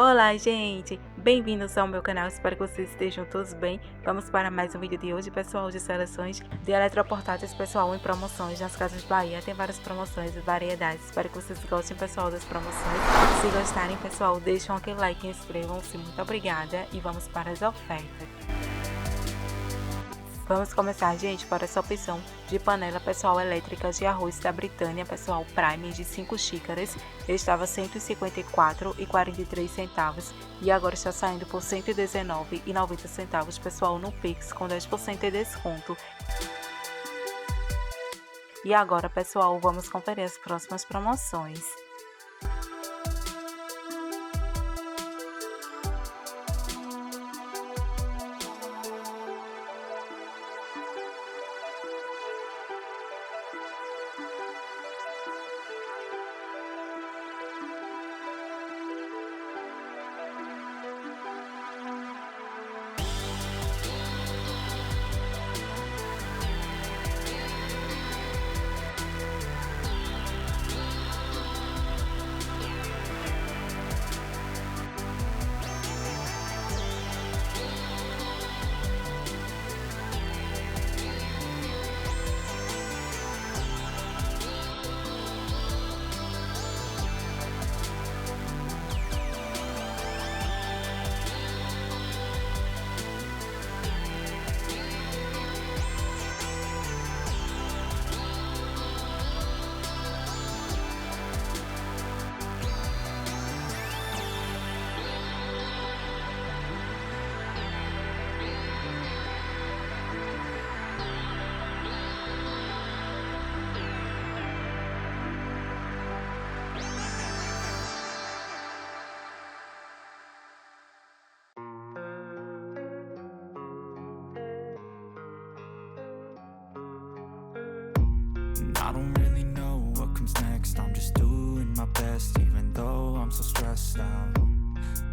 Olá, gente! Bem-vindos ao meu canal, espero que vocês estejam todos bem. Vamos para mais um vídeo de hoje, pessoal, de seleções de eletroportáteis, pessoal, em promoções nas Casas Bahia. Tem várias promoções e variedades, espero que vocês gostem, pessoal, das promoções. Se gostarem, pessoal, deixem aquele like e inscrevam-se. Muito obrigada e vamos para as ofertas. Vamos começar, gente, por essa opção de panela, pessoal, elétrica de arroz da Britânia, pessoal, Prime de 5 xícaras. Ele estava R$ 154,43 e agora está saindo por R$ 119,90, pessoal, no Pix com 10% de desconto. E agora, pessoal, vamos conferir as próximas promoções. I don't really know what comes next. I'm just doing my best, even though I'm so stressed out.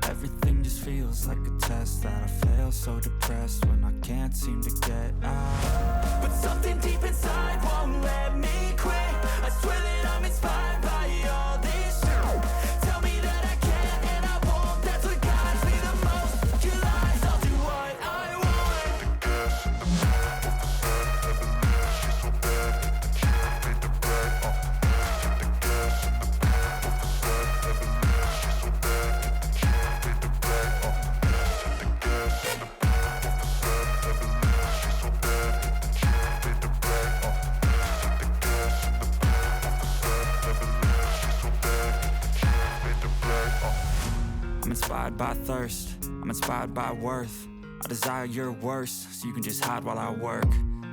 Everything just feels like a test that I fail, so depressed when I can't seem to get out. But something deep inside won't let me quit. I swear that I'm inspired by all this shit. Tell me that I can and I won't. That's what guides me the most. Your lies, I'll do what I want. I'm inspired by thirst, I'm inspired by worth. I desire your worst, so you can just hide while I work.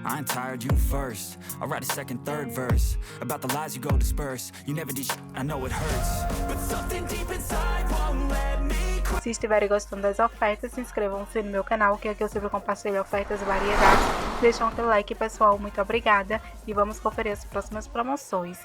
I ain't tired, you first. I'll write a second, third verse about the lies you go disperse. You never did shit, I know it hurts. But something deep inside won't let me quit. Se estiverem gostando das ofertas, se inscrevam-se no meu canal, que aqui eu sempre compartilho ofertas e variedades. Deixem aquele like, pessoal, muito obrigada. E vamos conferir as próximas promoções.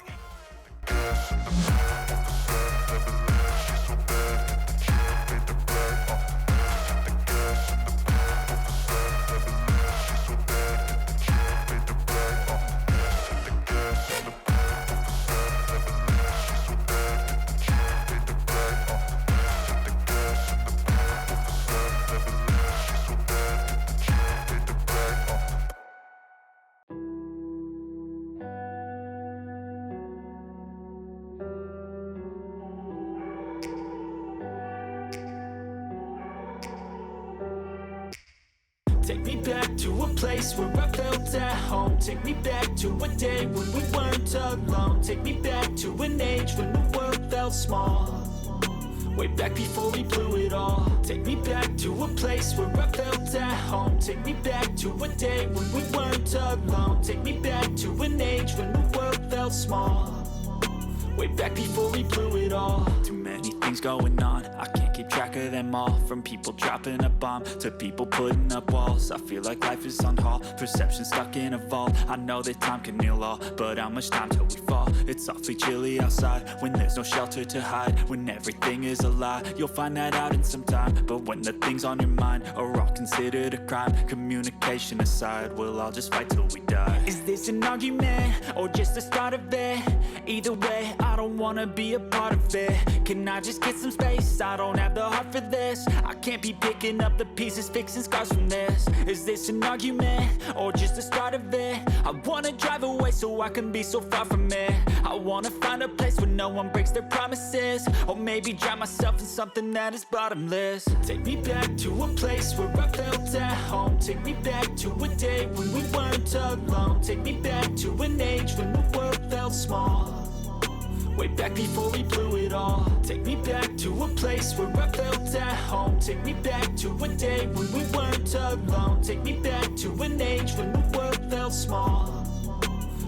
Take me back to a place where I felt at home. Take me back to a day when we weren't alone. Take me back to an age when the world felt small. Way back before we blew it all. Take me back to a place where I felt at home. Take me back to a day when we weren't alone. Take me back to an age when the world felt small. Way back before we blew it all. Too many things going on, I can't keep track of them all. From people dropping a bomb to people putting up walls. I feel like life is on hold, perception stuck in a vault. I know that time can heal all, but how much time till we fall? It's awfully chilly outside when there's no shelter to hide. When everything is a lie, you'll find that out in some time. But when the things on your mind are all considered a crime, communication aside, we'll all just fight till we die. Is this an argument or just the start of it? Either way, I don't wanna be a part of it. Can I just get some space? I don't have the heart for this. I can't be picking up the pieces, fixing scars from this. Is this an argument, or just the start of it? I wanna drive away so I can be so far from it. I wanna find a place where no one breaks their promises, or maybe drown myself in something that is bottomless. Take me back to a place where I felt at home. Take me back to a day when we weren't alone. Take me back to an age when the world felt small, way back before we blew it all. Take me back to a place where I felt at home. Take me back to a day when we weren't alone. Take me back to an age when the world felt small,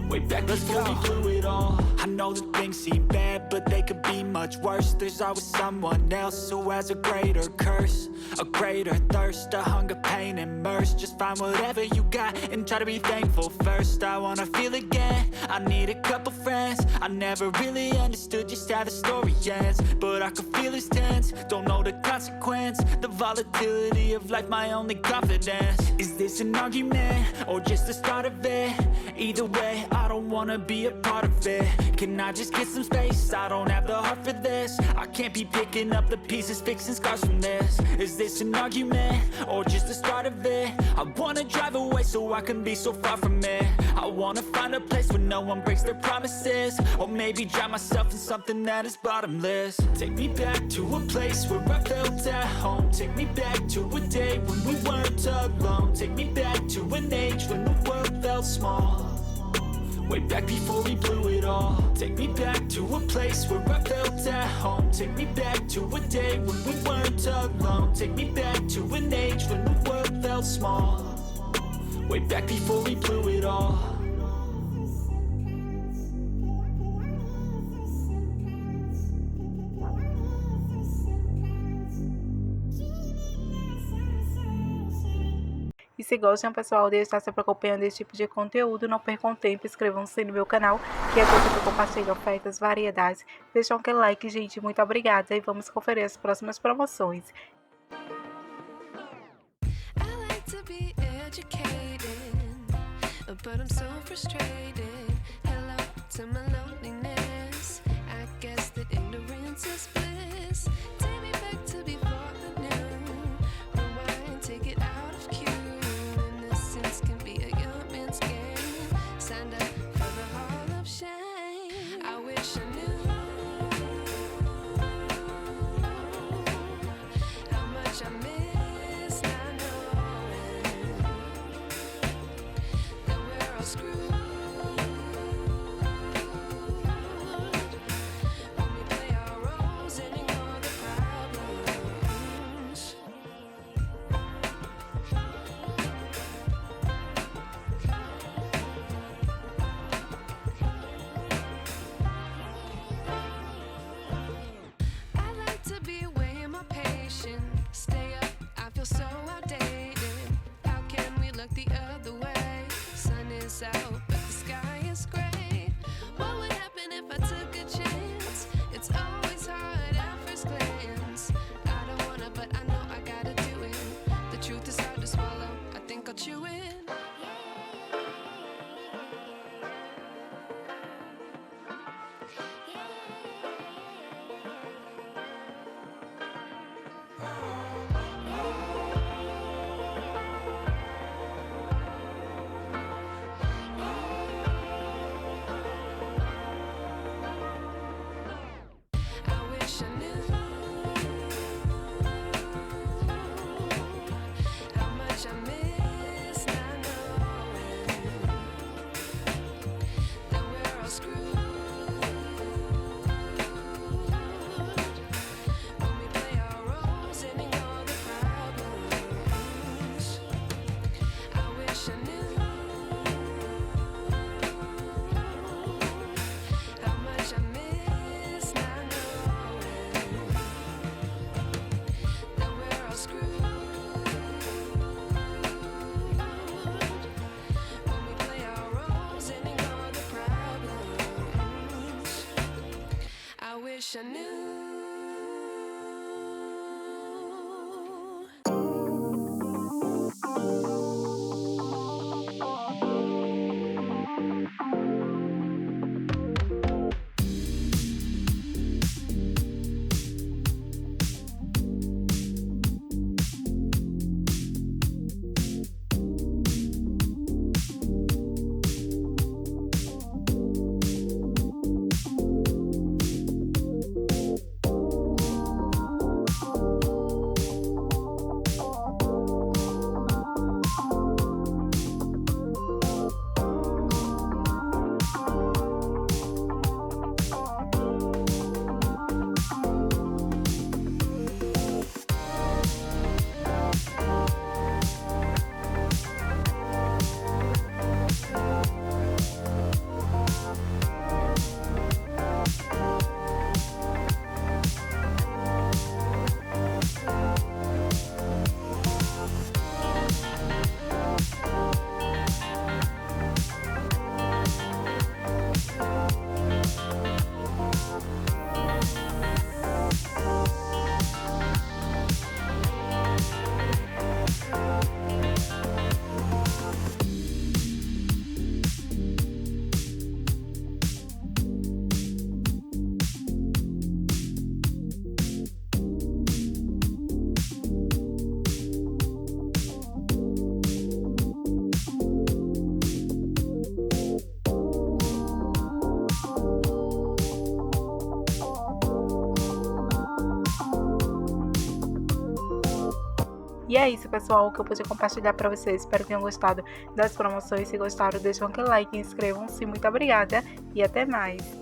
way back before we blew it all. I know that things seem bad, but they could be much worse. There's always someone else who has a greater curse, a greater thirst, a hunger, pain, and mercy. Just find whatever you got and try to be thankful first. I wanna feel again, I need a couple friends. I never really understood just how the story ends, but I can feel it's tense, don't know the consequence. The volatility of life, my only confidence. Is this an argument, or just the start of it? Either way, I don't wanna be a part of it. Can I just get some space? I don't have the heart for this. I can't be picking up the pieces, fixing scars from this. Is this an argument, or just the start of it? I wanna drive away so I can be so far from it. I wanna find a place where no one breaks their promises, or maybe drown myself in something that is bottomless. Take me back to a place where I felt at home. Take me back to a day when we weren't alone. Take me back to an age when the world felt small, way back before we blew it all. Take me back to a place where I felt at home. Take me back to a day when we weren't alone. Take me back to an age when the world felt small, way back before we blew it all. E se gostam, pessoal, de estar sempre acompanhando esse tipo de conteúdo, não percam tempo, inscrevam-se no meu canal, que é onde eu compartilho ofertas, variedades. Deixem aquele like, gente, muito obrigada, e vamos conferir as próximas promoções. Out, but the sky is gray. What would happen if I took a chance? It's always hard at first glance. I don't wanna, but I know I gotta do it. The truth is hard to swallow, I think I'll chew it. Wish I knew. E é isso, pessoal, o que eu pude compartilhar para vocês. Espero que tenham gostado das promoções. Se gostaram, deixem aquele like, inscrevam-se. Muito obrigada e até mais.